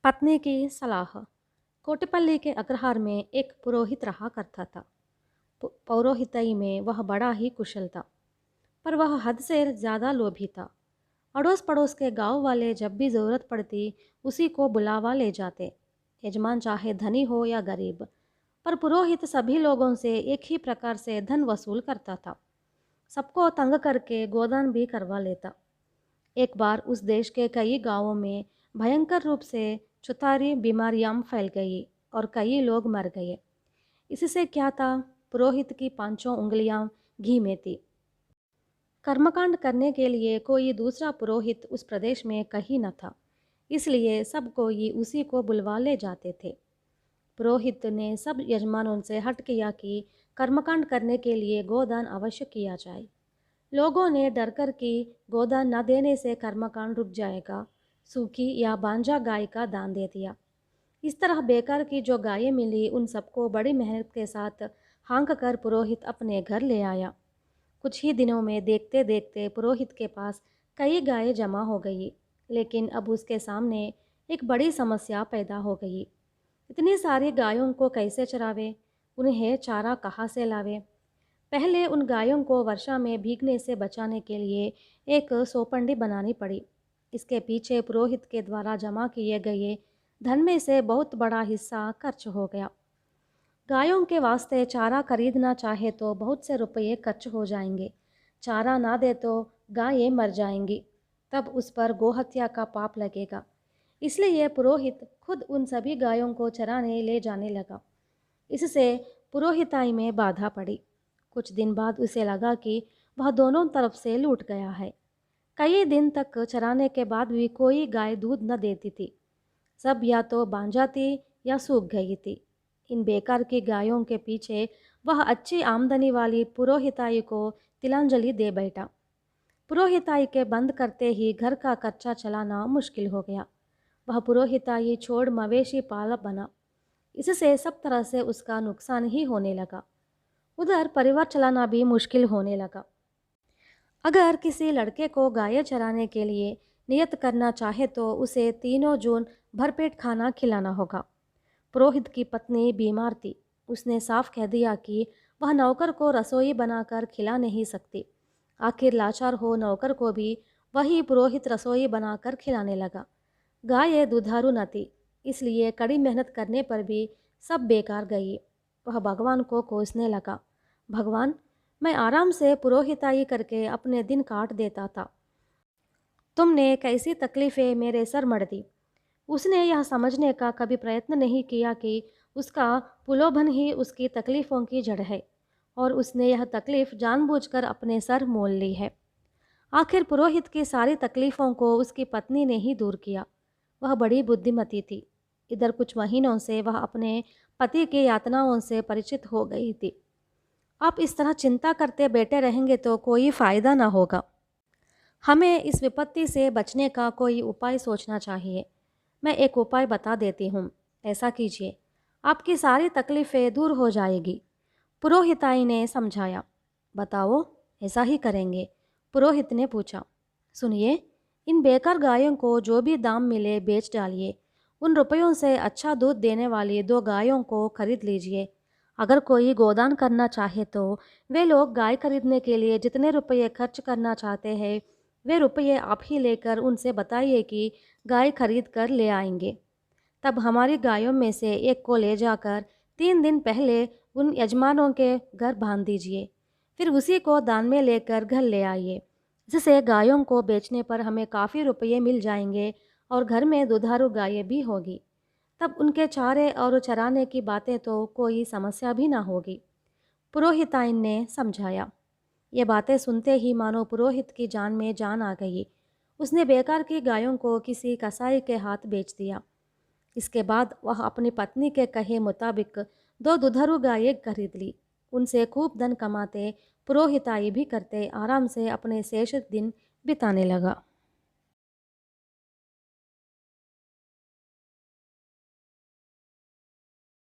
पत्नी की सलाह। कोटिपल्ली के अग्रहार में एक पुरोहित रहा करता था। पौरोहित्य में वह बड़ा ही कुशल था, पर वह हद से ज़्यादा लोभी था। अड़ोस पड़ोस के गांव वाले जब भी ज़रूरत पड़ती उसी को बुलावा ले जाते, यजमान चाहे धनी हो या गरीब। पर पुरोहित सभी लोगों से एक ही प्रकार से धन वसूल करता था, सबको तंग करके गोदान भी करवा लेता। एक बार उस देश के कई गांवों में भयंकर रूप से छुतारी बीमारियां फैल गई और कई लोग मर गए। इससे क्या था, पुरोहित की पांचों उंगलियां घी में थी। कर्मकांड करने के लिए कोई दूसरा पुरोहित उस प्रदेश में कहीं न था, इसलिए सब कोई उसी को बुलवा ले जाते थे। पुरोहित ने सब यजमानों से हट किया कि कर्मकांड करने के लिए गोदान अवश्य किया जाए। लोगों ने डरकर कि गोदान न देने से कर्मकांड रुक जाएगा, सूखी या बांझा गाय का दान दे दिया। इस तरह बेकार की जो गायें मिली उन सबको बड़ी मेहनत के साथ हाँक कर पुरोहित अपने घर ले आया। कुछ ही दिनों में देखते देखते पुरोहित के पास कई गायें जमा हो गई, लेकिन अब उसके सामने एक बड़ी समस्या पैदा हो गई। इतनी सारी गायों को कैसे चरावे, उन्हें चारा कहाँ से लावे। पहले उन गायों को वर्षा में भीगने से बचाने के लिए एक सोपंडी बनानी पड़ी। इसके पीछे पुरोहित के द्वारा जमा किए गए धन में से बहुत बड़ा हिस्सा खर्च हो गया। गायों के वास्ते चारा खरीदना चाहे तो बहुत से रुपये खर्च हो जाएंगे। चारा ना दे तो गायें मर जाएंगी, तब उस पर गोहत्या का पाप लगेगा। इसलिए पुरोहित खुद उन सभी गायों को चराने ले जाने लगा। इससे पुरोहिताई में बाधा पड़ी। कुछ दिन बाद उसे लगा कि वह दोनों तरफ से लूट गया है। कई दिन तक चराने के बाद भी कोई गाय दूध न देती थी। सब या तो बांझा थी या सूख गई थी। इन बेकार की गायों के पीछे वह अच्छी आमदनी वाली पुरोहिताई को तिलांजलि दे बैठा। पुरोहिताई के बंद करते ही घर का खर्चा चलाना मुश्किल हो गया। वह पुरोहिताई छोड़ मवेशी पालक बना। इससे सब तरह से उसका नुकसान ही होने लगा। उधर परिवार चलाना भी मुश्किल होने लगा। अगर किसी लड़के को गाय चराने के लिए नियत करना चाहे तो उसे 3 जून भरपेट खाना खिलाना होगा। पुरोहित की पत्नी बीमार थी। उसने साफ कह दिया कि वह नौकर को रसोई बनाकर खिला नहीं सकती। आखिर लाचार हो नौकर को भी वही पुरोहित रसोई बनाकर खिलाने लगा। गाय दुधारू न थी, इसलिए कड़ी मेहनत करने पर भी सब बेकार गई। वह भगवान को कोसने लगा, भगवान, मैं आराम से पुरोहिताई करके अपने दिन काट देता था, तुमने कैसी तकलीफ़ें मेरे सर मढ़ दी। उसने यह समझने का कभी प्रयत्न नहीं किया कि उसका पुलोभन ही उसकी तकलीफ़ों की जड़ है और उसने यह तकलीफ़ जानबूझकर अपने सर मोल ली है। आखिर पुरोहित की सारी तकलीफ़ों को उसकी पत्नी ने ही दूर किया। वह बड़ी बुद्धिमती थी। इधर कुछ महीनों से वह अपने पति की यातनाओं से परिचित हो गई थी। आप इस तरह चिंता करते बैठे रहेंगे तो कोई फ़ायदा ना होगा। हमें इस विपत्ति से बचने का कोई उपाय सोचना चाहिए। मैं एक उपाय बता देती हूँ, ऐसा कीजिए, आपकी सारी तकलीफ़ें दूर हो जाएगी। पुरोहिताई ने समझाया। बताओ, ऐसा ही करेंगे। पुरोहित ने पूछा। सुनिए, इन बेकार गायों को जो भी दाम मिले बेच डालिए। उन रुपयों से अच्छा दूध देने वाली 2 गायों को खरीद लीजिए। अगर कोई गोदान करना चाहे तो वे लोग गाय खरीदने के लिए जितने रुपये खर्च करना चाहते हैं वे रुपये आप ही लेकर उनसे बताइए कि गाय खरीद कर ले आएंगे। तब हमारी गायों में से एक को ले जाकर 3 दिन पहले उन यजमानों के घर बांध दीजिए, फिर उसी को दान में लेकर घर ले आइए। जिससे गायों को बेचने पर हमें काफ़ी रुपये मिल जाएंगे और घर में दुधारू गायें भी होगी। तब उनके चारे और चराने की बातें तो कोई समस्या भी ना होगी। पुरोहिताइन ने समझाया। ये बातें सुनते ही मानो पुरोहित की जान में जान आ गई। उसने बेकार की गायों को किसी कसाई के हाथ बेच दिया। इसके बाद वह अपनी पत्नी के कहे मुताबिक 2 दुधारू गायें खरीद ली। उनसे खूब धन कमाते, पुरोहिताई भी करते, आराम से अपने शेष दिन बिताने लगा।